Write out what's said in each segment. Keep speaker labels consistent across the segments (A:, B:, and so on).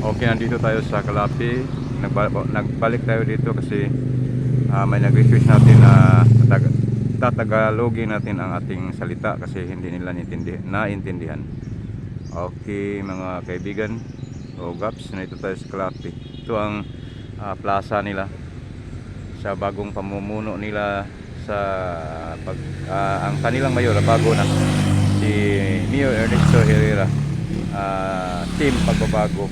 A: Okay, nandito tayo sa Kalapi. Nagbalik tayo dito kasi may nag-request natin na tatagalogin natin ang ating salita kasi hindi nila naintindihan. Okay mga kaibigan o gaps, nandito tayo sa Kalapi. Ito ang plaza nila sa bagong pamumuno nila sa ang kanilang mayor bago na si Mayor Ernesto Herrera, team pagbabago.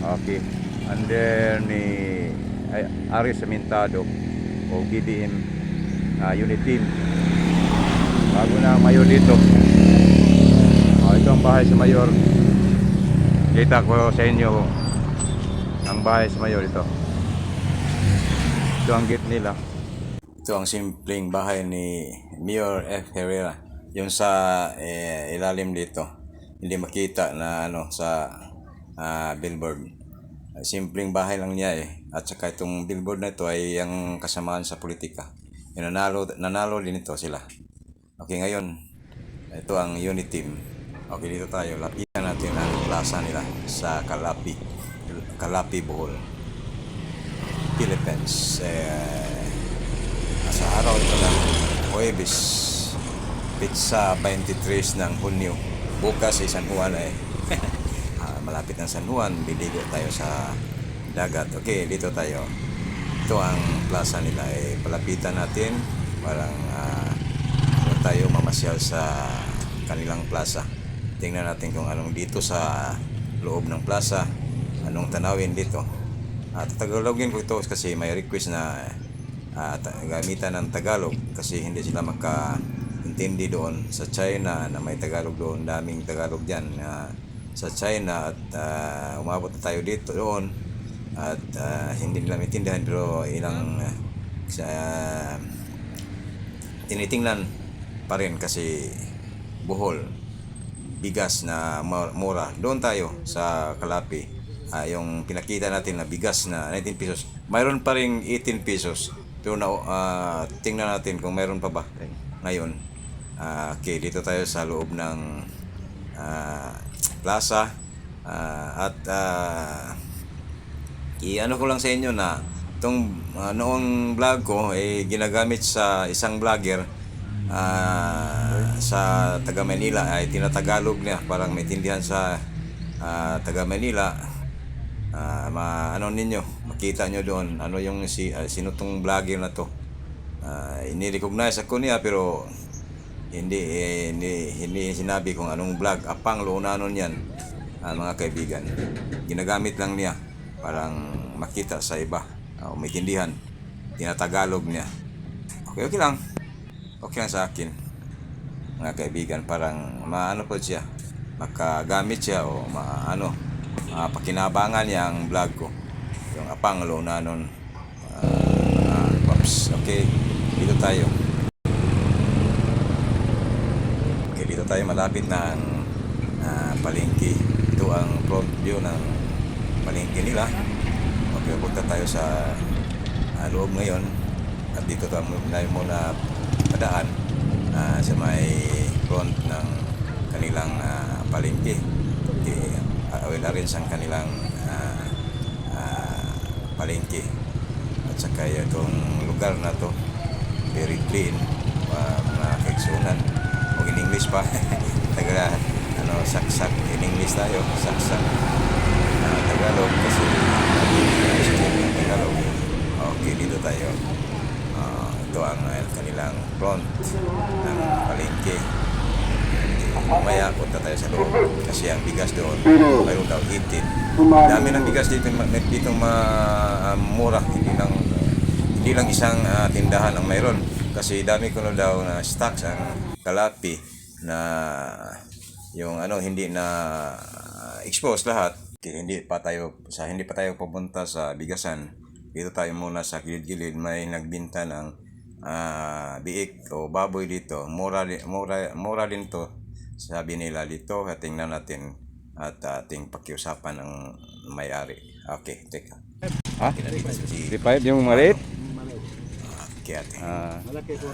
A: Okay, under ni Aris Amintado o BDM unit team, bago na ang mayor dito. Ito ang bahay sa mayor. Kita ko sa inyo ang bahay sa mayor. Ito ang gate nila. Ito ang simpleng bahay ni Mayor F. Herrera. Yung sa ilalim dito, hindi makita na sa billboard. Simpleng bahay lang niya At saka itong billboard na ito ay yung kasamaan sa politika. Yung nanalo din ito sila. Okay, ngayon ito ang unit team. Okay, dito tayo. Lapitan natin ang plaza nila sa Kalapi, Bohol, Philippines. Sa araw ito ng Huwebes, pizza 23 ng Hunyo. Bukas ay San Juan malapit ng San Juan, biligo tayo sa dagat. Okay, dito tayo. Ito ang plaza nila. Palapitan natin. Parang tayo mamasyal sa kanilang plaza. Tingnan natin kung anong dito sa loob ng plaza. Anong tanawin dito. Tagalogin ko ito kasi may request na gamitan ng Tagalog kasi hindi sila makaintindi doon sa China na may Tagalog doon. Daming Tagalog dyan sa China at umabot na tayo dito doon at hindi nila maintindihan pero ilang tinitingnan pa rin kasi Bohol, bigas na mura. Doon tayo sa Kalapi, yung pinakita natin na bigas na 19 pesos, mayroon pa rin 18 pesos pero tingnan natin kung mayroon pa ba ngayon. Okay, dito tayo sa loob ng plaza at i-ano ko lang sa inyo na itong noong vlog ko ginagamit sa isang vlogger sa taga Manila ay tinatagalog niya, parang may tindihan sa taga Manila. Ano ninyo, makita nyo doon ano yung sino tong vlogger na to. Ini-recognize ako niya pero hindi sinabi kung anong vlog. Apang Lunanon yan, mga kaibigan. Ginagamit lang niya parang makita sa iba o maintindihan. Tinatagalog niya. Okay lang. Okay lang sa akin, mga kaibigan. Parang maano po siya, makagamit siya o pakinabangan niya ang vlog ko. Yung Apang Lunanon. Okay, dito tayo. Tayo malapit ng palengke. Ito ang front view ng palengke nila. Okay, punta tayo sa loob ngayon at dito tayo muna padaan sa may front ng kanilang palengke. Okay, awil arrange ang kanilang palengke at saka itong lugar na to very clean, mga kaigsunan in English pa. Saksak in English tayo, saksak Tagalog kasi Tagalog. Okay, dito tayo. Ito ang kanilang front ng palengke. Mamaya punta tayo sa loob kasi ang bigas doon mayroon daw 18. Dami ng bigas dito mura, hindi lang isang tindahan ang mayroon kasi dami ko na daw na stocks ang Kalapi na yung hindi na expose lahat. Hindi pa tayo pupunta sa bigasan. Dito tayo muna sa gilid-gilid. May nagbinta ng biik o baboy dito. Mura din to, sabi nila dito. Tingnan natin at ating pakiusapan ng may-ari. Okay, teka. Ha? 35 yung maliit?
B: Malaki ko.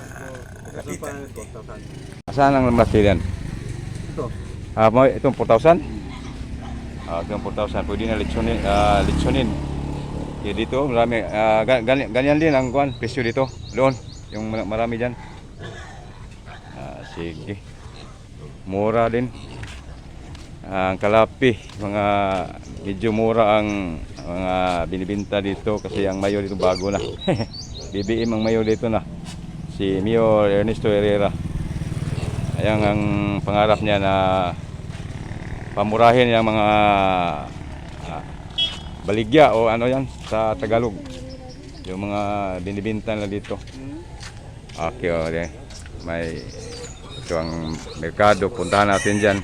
A: Lapitan. Saan ang malaki yan?
B: Ito.
A: Itong 4,000? Hanggang 4,000. Pwede na litsonin. Litsonin. Okay, dito marami. Ganyan din ang kuan, presyo dito. Doon. Yung marami dyan. Sige. Mura din. Ang kalapi, mga medyo mura ang mga binibinta dito kasi ang mayor dito bago na. BBM ang mayor dito na. Si Mayor Ernesto Herrera. Ayan ang pangarap niya na pamurahin yung mga baligya o ano yan sa Tagalog. Yung mga binibinta na dito. Okay, okay. May ito ang merkado, puntahan natin dyan.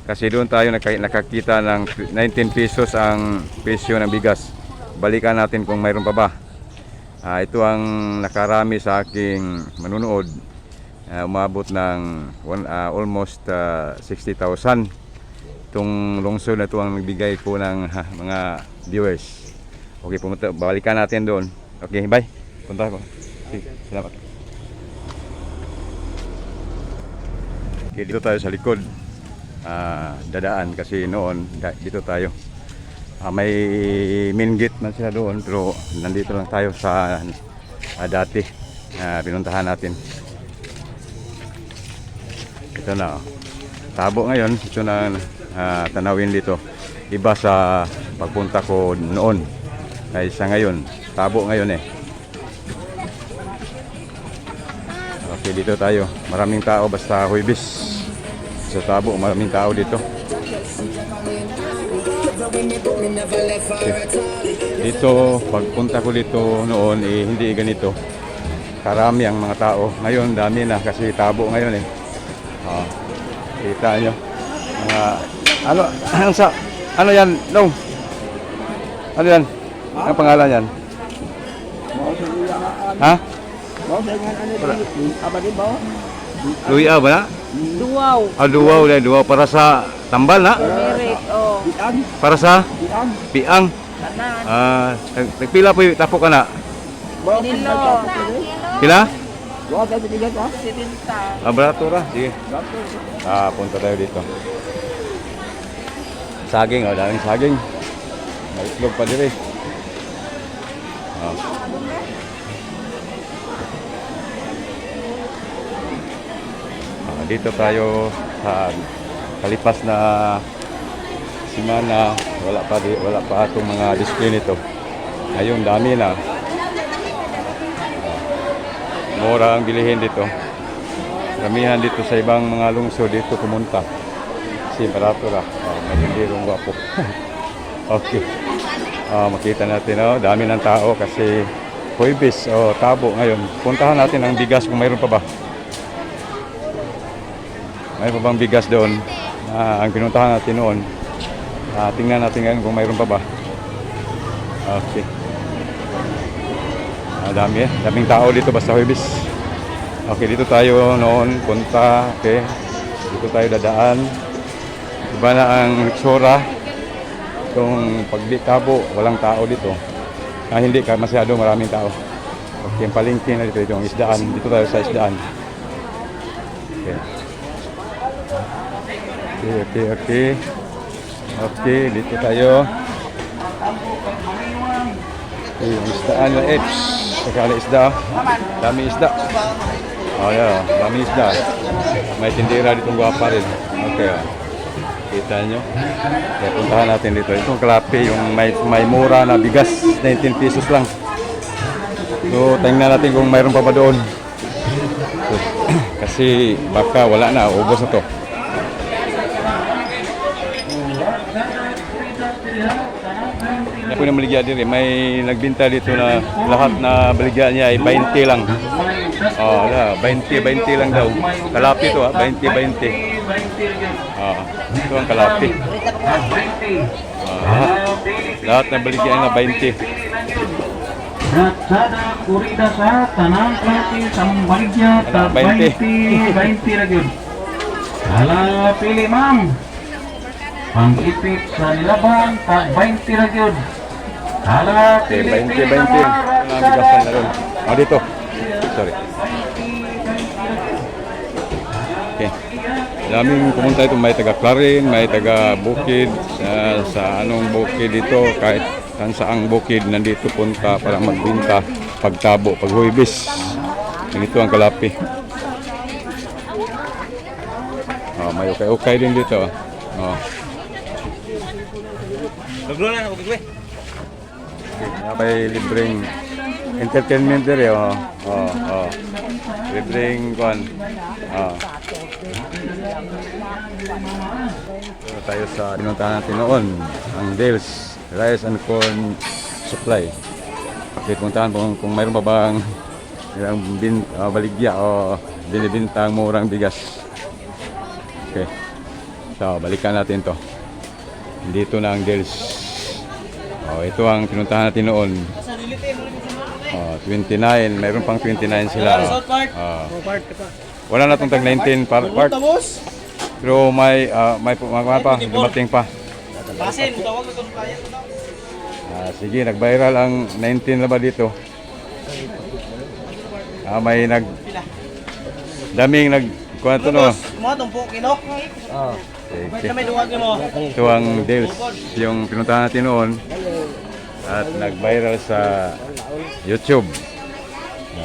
A: Kasi doon tayo nakakita ng 19 pesos ang presyo ng bigas. Balikan natin kung mayroon pa ba. Ito ang nakarami sa aking manunood. Umabot ng almost 60,000. Itong lungsod na ito ang nagbigay po ng mga viewers. Okay, balikan natin doon. Okay, bye. Punta ko. Okay, salamat. Okay, dito tayo sa likod. Dadaan kasi noon dito tayo. May main gate man sila doon pero nandito lang tayo sa dati pinuntahan natin. Ito na. Tabo ngayon. Ito na tanawin dito. Iba sa pagpunta ko noon. Kaysa ngayon. Tabo ngayon eh. Okay, dito tayo. Maraming tao basta Huwebes. Sa Tabo, maraming tao dito. Okay. Dito, pagpunta ko dito noon, hindi ganito. Karami ang mga tao. Ngayon, dami na kasi Tabo ngayon eh. Kita nyo. Ano yan, Long? Ano yan? Ang pangalan yan? Ha? Luya ba na?
B: Duwaw.
A: Duwaw na, duwaw para sa tambal na?
B: Merit, oh.
A: Para sa? Piang.
B: Tanan.
A: Nagpila po yung tapo ka na?
B: Nilo.
A: Pila?
B: 70.
A: Barato ra, sige. Punta tayo dito. Saging, daming saging. May itlog pa dito eh. Dito tayo sa kalipas na simana, wala pa itong mga display nito. Ngayon dami na. Mura ang bilihin dito. Ramihan dito sa ibang mga lungsod dito pumunta. Kasi barato ra. May tindirong gwapo. Okay. Makita natin, dami ng tao kasi Huwebes o Tabo ngayon. Puntahan natin ang bigas kung mayroon pa ba. May pa bang bigas doon ang pinuntahan natin noon. Tingnan natin ngayon kung mayroon pa ba. Okay. Daming tao dito basta Huwebes. Okay, dito tayo noon punta. Okay. Dito tayo dadaan. Iba na ang itsura. Itong Tabo, walang tao dito. Hindi ka masyado maraming tao. Okay, ang palengke na dito yung isdaan. Dito tayo sa isdaan. Okay. Okay, dito tayo. Okay, yung isdaan na Sakali isda. Dami isda. Dami isda. May tindera ditong gwapa rin. Okay, kita nyo. Kaya puntahan natin dito. Itong kalapi, yung may mura na bigas. 19 pesos lang. So, tingnan natin kung mayroon pa ba doon. So, kasi baka wala na. Ubos na to. Ako na maligya dito, may nagbinta dito na lahat na baligya niya ay 20 lang. 20 lang daw. Kalapi to 20. Ito ang kalapi. Lahat na baligya na 20.
C: Ratsada kurida sa tanang klase sambaligya ta 20 ra gyud. Hala pili ma'am. Pang-ipit sa nilaban ta 20 ra gyud. Hala pili
A: 20. Ang bigasan na ron. Dito. Sorry. Okay. daming pumunta ito, may taga Clarin, may taga Bukid, sa anong bukid dito, kahit saang bukid nandito punta para magbinta, pagtabo, paghuibis. Ganito ang kalapi. May ukay-ukay din dito. May libreng entertainment din libreng kuan. So, tayo sa pinuntahan natin noon, ang Dales Rice and Corn Supply. Okay, puntahan kung mayroon pa bang baligya o binibintang murang bigas. Okay, so balikan natin to. Dito na ang Dales. Ito ang pinuntahan natin noon. 29, mayroon pang 29 sila. Wala na itong tag 19 part. Pero may pa, dumating pa. Sige, nag-viral ang 19 na ba dito? May daming kuha ito no. Okay. Ito ang Dales, yung pinuntahan natin noon at nag-viral sa YouTube.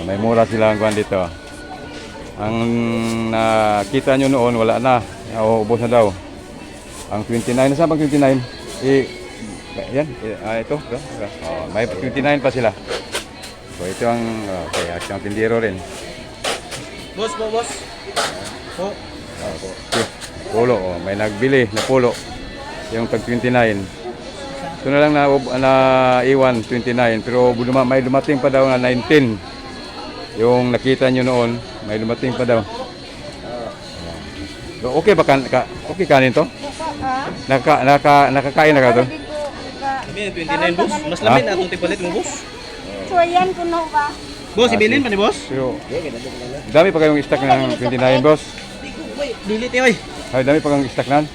A: May mura sila ang kuha dito. Ang nakita nyo noon, wala na. Ubos na daw. Ang 29, nasaan bang 29? Yan, ito. May 29 pa sila. So ito ang, okay, ang tindero rin.
D: Boss.
A: Okay. Pulo, may nagbili na pulo. Yung tag 29. Ito na lang na iwan 29, pero may dumating pa daw na 19. Yung nakita nyo noon, may dumating pa daw. Okay ba okay kanin to? Nakakain na ka to?
D: 29 boss. Mas lamin atong tipalit mo boss.
B: So yan kuno ba?
D: Boss, ibilin pa ni boss?
A: Pero dami pa kayong stock ng 29 boss.
D: Dilit oy.
A: Ay, dami pa kayong stock nan?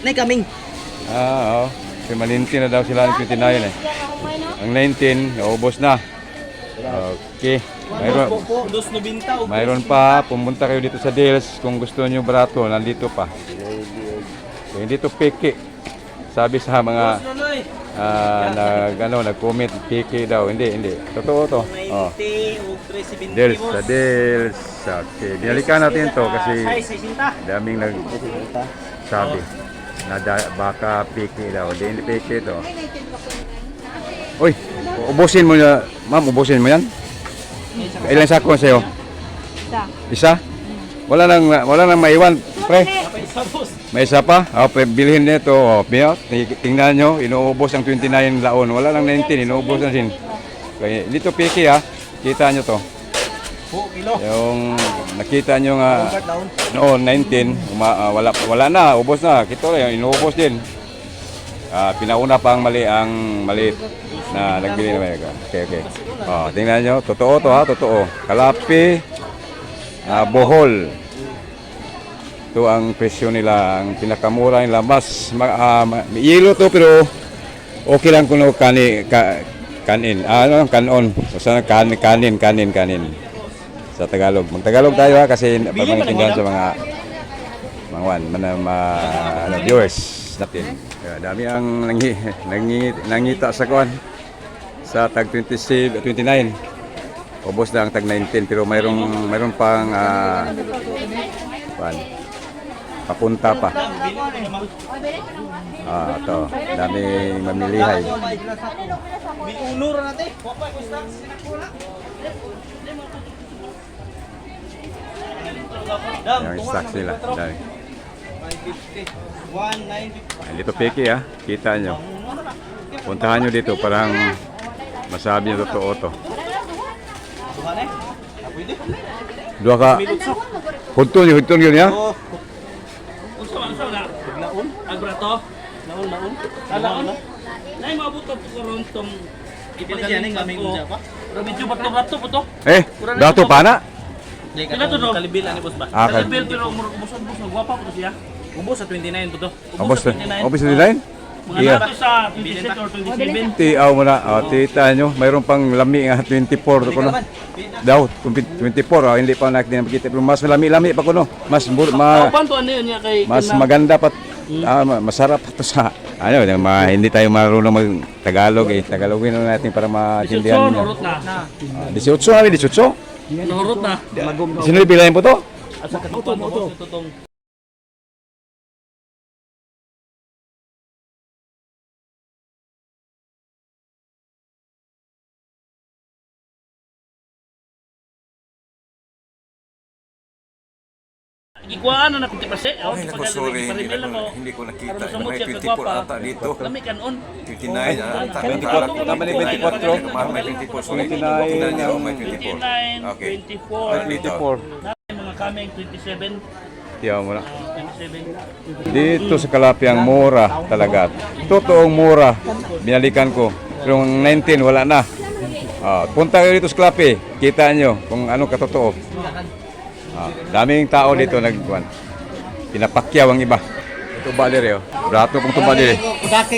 D: Nay kaming.
A: Oo. Kasi malinti na daw sila ng 29 eh. Ang 19, naubos na. Okay. Mayroon pa, pumunta kayo dito sa Dales kung gusto niyo barato, nandito pa. So, hindi to peke. Sabi sa mga nag-comment, peke daw. Hindi. Totoo to. Dales, sa Dales. Okay. Binalikan natin to kasi daming nagsabi na baka peke daw. Hindi peke to. Uy, ubusin mo na, ma'am, ubusin mo yan. Ilan sako sa'yo? Isa? Wala nang maiwan, pre. May isa pa? Bilhin nito. Tingnan nyo, inuubos ang 29 laon. Wala lang 19, inuubos na sin. Okay, dito piki ha. Kita nyo to. Yung nakita nyo nga noon 19, wala na, ubos na. Kito lang, inuubos din. Pinauna pa ang maliit na nagbili na mga. Okay. Tingnan nyo, totoo to ha, totoo. Kalapi, Bohol. Ito ang presyo nila, ang pinakamura nila. Mas yelo to pero okay lang kung kanin. Kanon. Basta kanin. Sa Tagalog. Mag-Tagalog tayo ha kasi pagmaintindihan sa mga viewers natin. Dami ang nangita sa kuan sa tag 29. Ubos na ang tag 19 pero mayroon pang papunta pa. Ito, daming mamilihay. Yung stocks nila. Dami. Dito peki ha, kita nyo. Puntahan nyo dito, parang masabi nyo totoo to. Dua ka. Huntun yun ya.
E: Laon. Nay mabuto ko ron tong ipagaling kaming usa pa. Pero medyo bato-bato po to.
A: Dato pa na.
E: Kila to do.
D: Kalibil ani boss ba?
E: Kalibil pero umur-umur gwapa po siya.
D: Ubos sa 29 to to.
A: Ubos na 29?
E: Mga
A: Yeah.
E: nato sa 26 or 27.
A: Tiaw mo na. Tita nyo, mayroon pang lami nga 24 ko no. Daw, 24. Hindi pa nakikita. Pero mas lami-lami pa ko no. Mas
E: Kauban to ano yun niya kay
A: mas maganda pa. Masarap pa to sa ano, hindi tayo marunong mag-Tagalog eh. Tagalogin na natin para maintindihan
E: 18
A: niyo.
E: urot na.
A: 18 namin, 18.
E: Nahurot na.
A: Sino bilahin po to?
E: Asa ka to mo tutong. Ikuan na nakita kasi.
A: Ay, naku, sorry. Hindi ko nakita. May 24 ata dito.
E: Lami kanon.
A: 29.
E: Tama ni 24.
A: May 24. Sorry.
E: 29,
A: May 24. Okay.
E: 24. Mga kaming 27.
A: Tiyaw mo na.
E: 27.
A: Dito sa Kalapi ang mura talaga. Totoong mura. Binalikan ko. Pero yung 19 wala na. Punta kayo dito sa Kalapi. Kita nyo kung ano katotoo. Daming tao dito nagkuhan. Pinapakyaw ang iba. Ito ba dire oh. Brato kong tuba dire.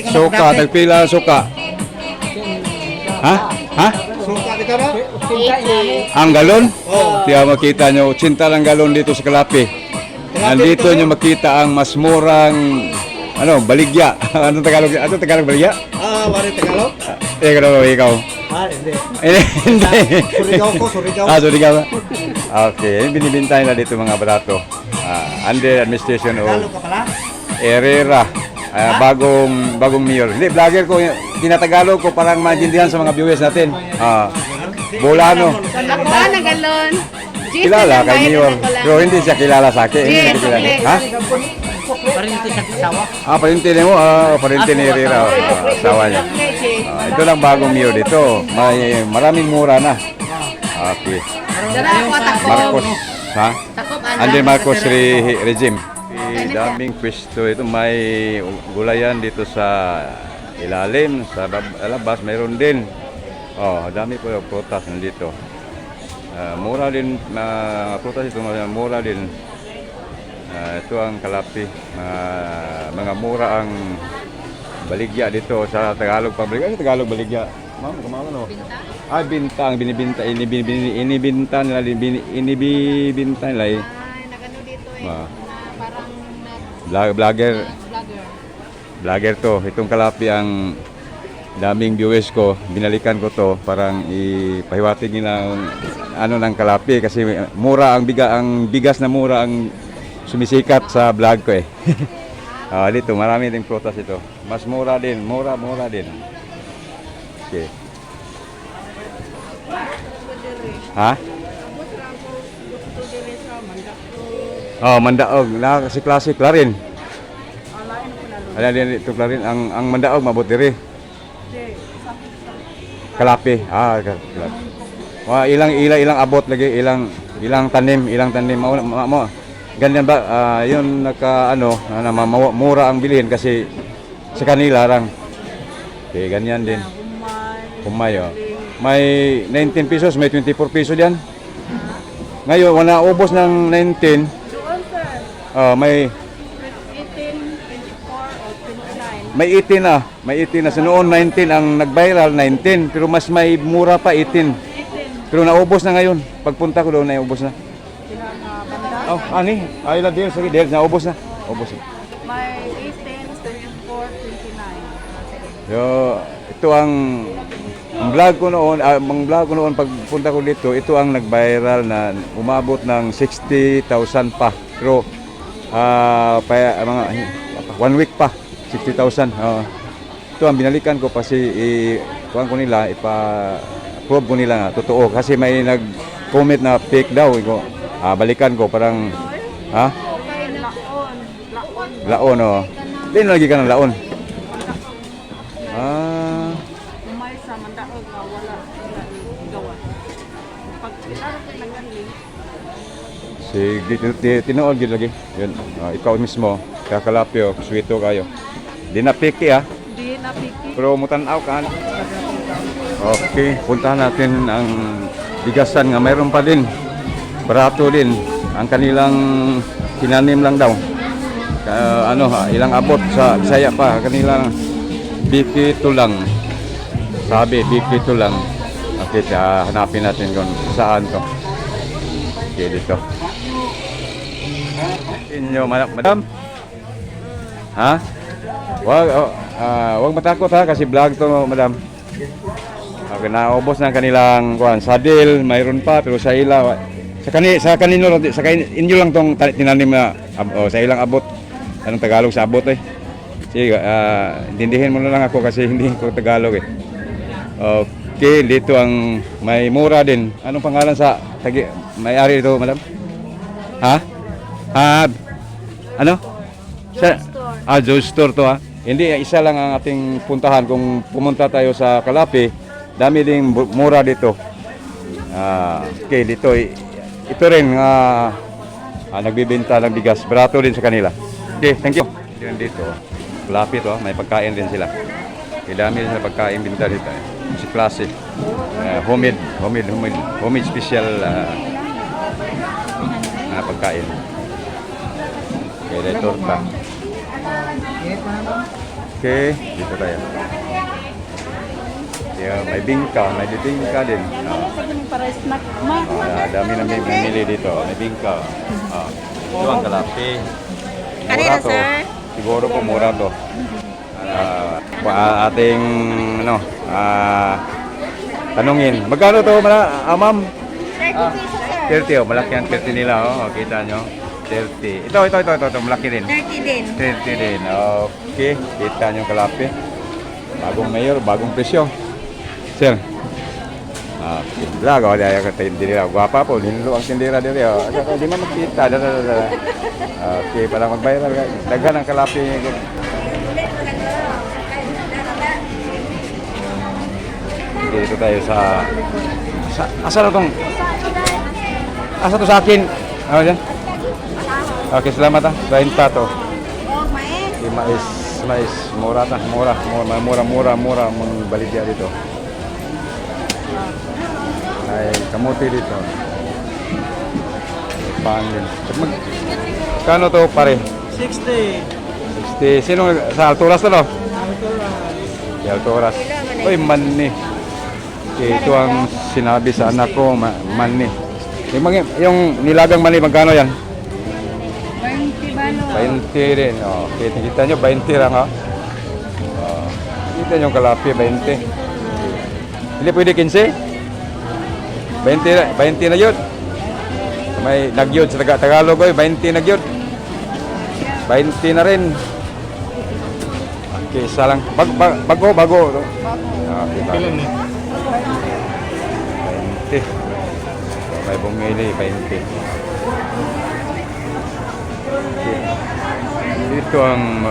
A: Suka, tagpila suka. Ha? Ha?
B: Suka dito no?
A: Ang galon? Tiyaw makita nyo, 80 lang galon dito sa Kalapi. Nandito nyo makita ang mas murang baligya. Anong Tagalog? Anong Tagalog baligya?
B: Wari Tagalog?
A: Ikaw.
B: Hindi.
A: Hindi.
B: Surigao.
A: Surigao. Okay, binibintay na dito mga barato. Under administration of
B: Tagalog ka pala?
A: Herrera. Bagong mayor. Hindi, vlogger ko. Tinatagalog ko parang maintindihan sa mga viewers natin. Bolano.
B: Nakuha na galon.
A: Kilala kay mayor. Pero hindi siya kilala sa akin. Hindi siya kilala. Ha?
B: Parinti sa kisawa.
A: Parinti ni mo. Parinti ni Herrera. Asawa niya. Ito lang bagong mayor dito. Maraming mura na. Okay. Marcos. Ha? Andre Marcos regime. Daming pwesto ito. May gulayan dito sa ilalim. Sa labas mayroon din. Dami po yung prutas nandito. Mura din. Prutas ito mura din. Ito ang Kalapi. Mga mura ang baligya dito sa Tagalog public. Ano Tagalog baligya? Ma'am, kumama no? Bintang, binibinta, inibinta nila, inibibinta nila.
B: Nagano dito parang
A: Vlogger to. Itong Kalapi ang daming viewers ko. Binalikan ko to parang ipahiwatig nila ano ng Kalapi kasi mura ang bigas na mura ang sumisikat sa vlog ko eh. Dito marami ding prutas ito. Mas mura din, mura din. Okay. Ha? Mandaog na kasi klase Clarin. Ala din ito Clarin ang Mandaog mabot diri. Kalapi. Ilang abot lagi, ilang tanim mo. Ganyan ba yun mura ang bilhin kasi sa kanila lang. Okay, ganyan din. Humay May 19 pesos, may 24 pesos diyan. Ngayon wala ubos ng 19. May 18 na. May 18 na. Sa noon 19 ang nag-viral 19 pero mas may mura pa 18. Pero naubos na ngayon. Pagpunta ko doon naubos na. Ay la deal, sige, deal naubos na. Ubos na.
B: May 18, 24, 29.
A: Ito ang vlog ko noon, pagpunta ko dito, ito ang nag-viral na umabot ng 60,000 pa. Pero mga 1 week pa, 60,000. Ito ang binalikan ko kasi kuhan ko nila, ipa-prove ko nila na totoo. Kasi may nag-comment na fake daw. Balikan ko parang, laon. Hindi lagi ka ng laon.
B: May sa mandaog nga wala gawa. Pag kilala ko lang galing.
A: Sige, tinood gid lagi. Yun, ikaw mismo, kakalapyo, suwito kayo. Di na piki
B: Di napiki.
A: pero mutanaw ka. Okay, puntahan natin ang bigasan nga mayroon pa din. Barato din ang kanilang tinanim lang daw. Ilang abot sa Bisaya pa kanilang Biki Tulang. Sabi, Biki Tulang. Okay, hanapin natin kung saan to. Okay, dito. Inyo, madam? Ha? Wag matakot ha, kasi vlog to, madam. Okay, naubos na kanilang sadil, mayroon pa, pero sa ila, sa inyo lang tong tinanim na, sa ilang abot. Anong Tagalog sa abot eh? Sige, intindihin mo na lang ako kasi hindi ko Tagalog eh. Okay, dito ang may mura din. Anong pangalan sa may-ari dito, madam? Ha? Ano? Joe Store to ha. Hindi, isa lang ang ating puntahan. Kung pumunta tayo sa Kalapi, dami ding mura dito. Okay, dito ito rin nagbibenta ng bigas. Barato din sa kanila. Okay, thank you. Dito, Kalapi to, may pagkain din sila. Okay, dami din sila pagkain binta dito. Si classic. Homemade special na pagkain. Okay, dito torta. Okay, dito tayo. Yeah, may bibingka din.
B: Para snack.
A: Dami na may bumili dito. May bingka. Ito ang Kalapi. Mura to. Siguro po mura to. Ating tanungin. Magkano to, ma'am?
B: 30 pesos,
A: 30,
B: sir.
A: malaki ang 30 nila, kita nyo. 30. Ito, malaki din.
B: 30 din.
A: 30 din. Okay, kita nyo Kalapi. Bagong mayor, bagong presyo. Sir. Vlog, dahil ang tindira. Guwapa po, linlo ang tindira dito. Hindi man magkita. Okay, parang mag-viral. Daghan ang Kalapi. Dito tayo sa asa na tong? Asa to sa akin? Ano dyan? Okay, salamat ha. 20 to. Mais. Mura ta. Mura. Mong baligya dito. Ay, kamuti dito. Pan din. Kano to pare? 60. Sino sa Alturas to no? Alturas. Uy, manni. Ito ang sinabi sa anak ko, manni. Yung nilagang mani, magkano yan?
B: 20 balo.
A: 20 rin. Okay, kita nyo, 20 lang ha. Kita nyo Kalapi, 20. Hindi pwede 15? 20 na yun. May nagyod sa Tagalog, 20 nagyod. 20 na rin. Okay, isa lang. Bago. Okay, bago. 20. May bumili, 20. Dito ang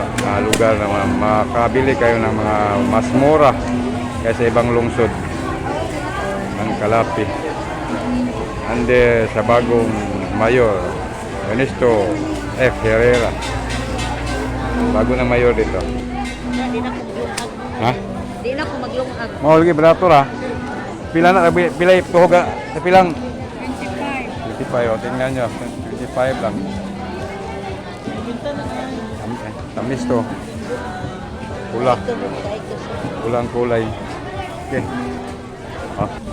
A: lugar na makabili kayo ng mga mas mura kaysa ibang lungsod ng Kalapi. Ande sa bagong mayor, Ernesto F. Herrera. Bago na mayor dito.
B: Di na ko maglungag.
A: Ha?
B: Di na ko maglungag.
A: Mahal lagi berato ra. Pila na pila tuhog sa pilang
B: 25.
A: 25 tingnan nyo 25 lang. Tamis to. Pula. Pulang kulay. Okay.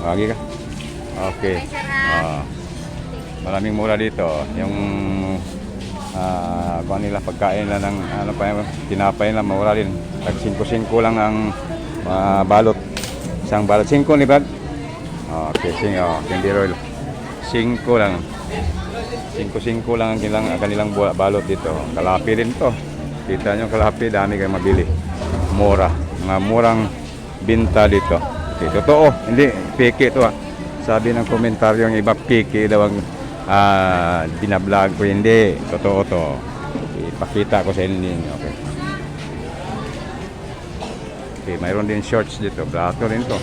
A: Lagi ka. Okay. Maraming mura dito. Yung kung nila pagkain lang ng tinapay lang mura rin. Tag 5-5 lang ang balot. Isang balot 5 ni Brad. Okay, candy roll. 5 lang. 5 lang ang kanilang balot dito. Kalapi rin to. Kita nyo Kalapi, dami kayo mabili. Mura. Mga murang binta dito. Okay, totoo. Hindi, peke to. Sabi ng komentaryo yung iba, peke daw ang binablog ko. Hindi, totoo to. Ipakita ko sa inyo. Okay. Okay, mayroon din shorts dito. Brato rin to.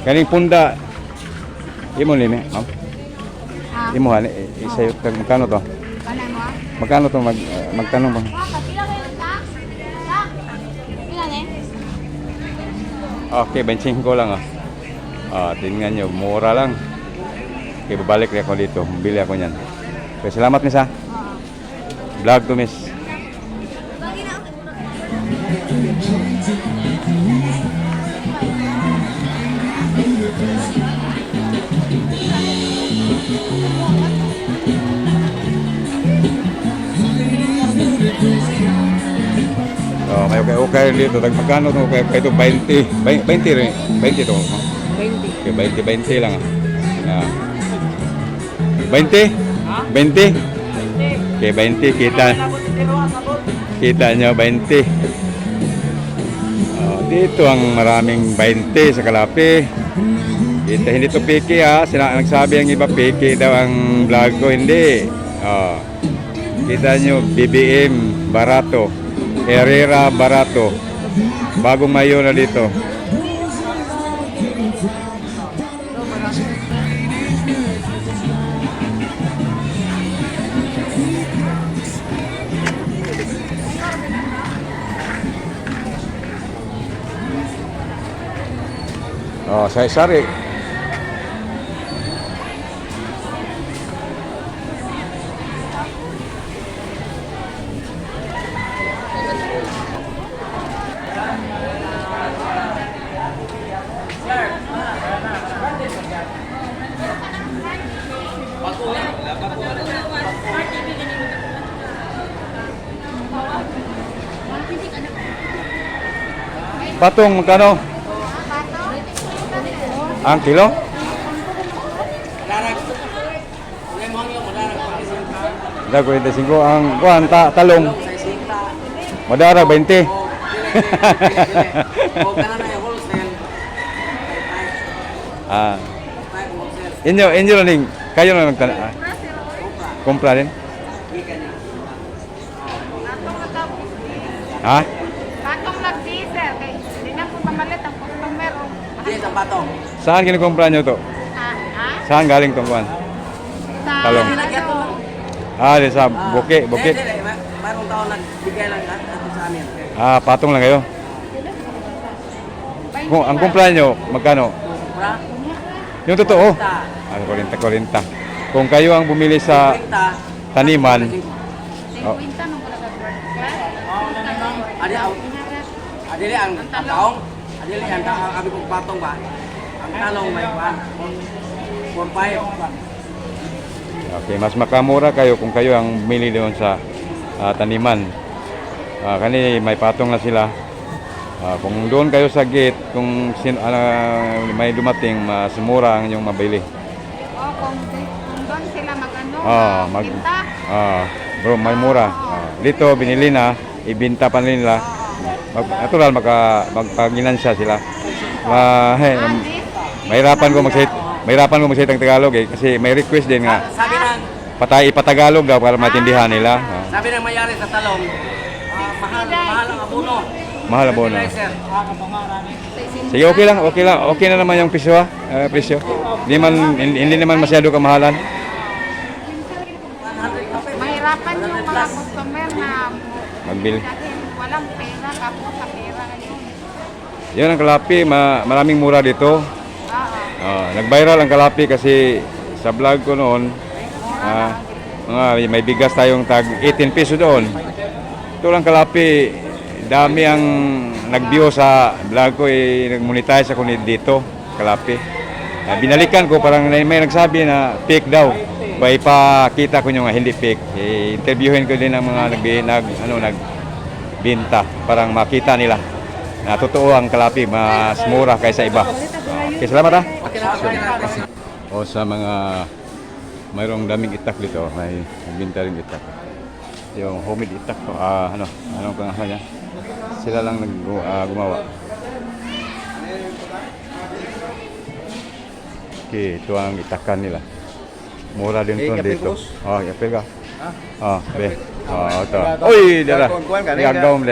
A: Kaning punda. Imo limi, ma'am. Imo han isayo magkano to?
B: Kanay mo?
A: Magkano to magtanong ba?
B: Pila kayo ta? Pila ne?
A: Okay, 25 lang tingnan nyo, mura lang. Okay, babalik rin ako dito. Bili ako niyan. Okay, salamat miss ha. Vlog to miss. Oh, may okay dito. Magkano to okay ito 20. 20 rin. 20 to.
B: 20.
A: Okay, 20 lang. Ah. 20? 20? Okay, 20 kita. Kita nyo 20. Oh, dito ang maraming 20 sa Kalapi. Kita hindi to piki ha. Sila nagsabi ang iba piki daw ang vlog ko, hindi. Oh. Kita nyo BBM barato. Herrera barato. Bagong mayo na dito. Oh, saya sari. Patong magkano? Ang kilo? Dago 25 ang kuan talong. Madara 20. Ah. Inyo ning kayo na nagtana. Kumpra din. Ha?
F: Patong nag-diesel kay hindi na po mamalit ang customer o
A: Saan kinukumpra nyo to? Saan galing tong kuan?
F: sa
A: Talong. Di sa Bukit.
B: Parang taon nagbigay lang sa amin.
A: Patong lang kayo. Kung ang kumpra nyo, magkano?
B: Kumpra?
A: Yung totoo. 40. Kung kayo ang bumili sa taniman, oh,
F: kwenta nung pala
B: Adili ang taong, adili ang taong kami kong patong ba? Ang talong may pan. 4-5.
A: okay, mas makamura kayo kung kayo ang bumili doon sa taniman. Kani may patong na sila. Kung doon kayo sa gate, kung may dumating, mas mura ang inyong mabili.
F: kung doon sila mag-ano, kita.
A: Bro, may mura. Dito, binili na, ibinta pa nila. Natural, magpaginansya sila. Mahirapan ko magsalita ng Tagalog kasi may request din nga.
B: Sabi ng
A: Ipatagalog daw para maintindihan nila.
B: sabi ng mayari sa talong, mahal ang abono.
A: Mahal ang abono.
B: Fertilizer.
A: Sige, okay na naman yung presyo. Presyo. Hindi naman masyado kamahalan.
F: Mahirapan yung mga customer na
A: Magbili.
F: dahil walang pera, kapos sa pera ngayon.
A: Yan ang Kalapi, maraming mura dito. Nag-viral ang Kalapi kasi sa vlog ko noon, may bigas tayong tag 18 peso doon. Ito lang Kalapi, dami ang nag-view sa vlog ko, nag-monetize ako dito, Kalapi. Binalikan ko, parang may nagsabi na fake daw. Ipakita ko nyo nga hindi fake. Interviewin ko din ang mga nagbinta, parang makita nila na totoo ang Kalapi, mas mura kaysa iba. Okay, salamat O sa mga mayroong daming itak dito, may nagbinta rin itak. Yung homemade itak to, anong pangalan niya? Sila lang gumawa. Okay, ito ang itakan nila. Mura din to dito. Yapil ka. Be. Ito. Uy, dala. Gagawin mo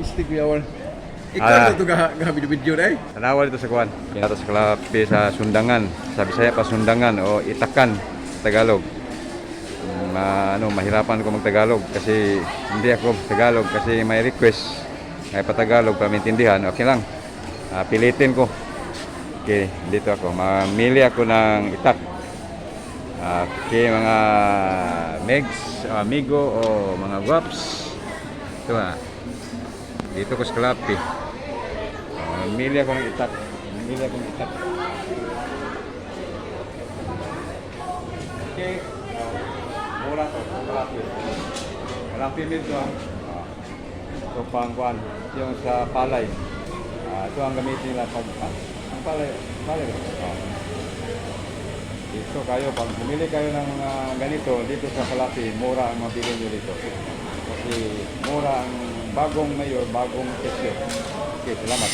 D: Stick me awal. Ikaw ito ga video dai.
A: Tanawa dito sa kuan. Kinato sa Kalapi sa Sundangan. Sa Bisaya pa Sundangan o itakan sa Tagalog. Mahirapan ko mag-Tagalog kasi hindi ako Tagalog kasi may request ay pa-Tagalog para maintindihan. Okay lang. Pilitin ko. Okay, dito ako. Mamili ako ng itak. Okay, mga megs, amigo o mga guaps. Ito dito ko sa Kalapi. Mamili ako ng itak. Okay. Mura to, Kalapi. Kalapi meat to. So pangkuan, yung sa palay. Ito ang gamitin nila pag ang palay, dito kayo, pag bumili kayo ng ganito, dito sa Kalapi, mura ang mabili nyo dito. Kasi mura ang bagong mayor, bagong kesyo. Okay, salamat.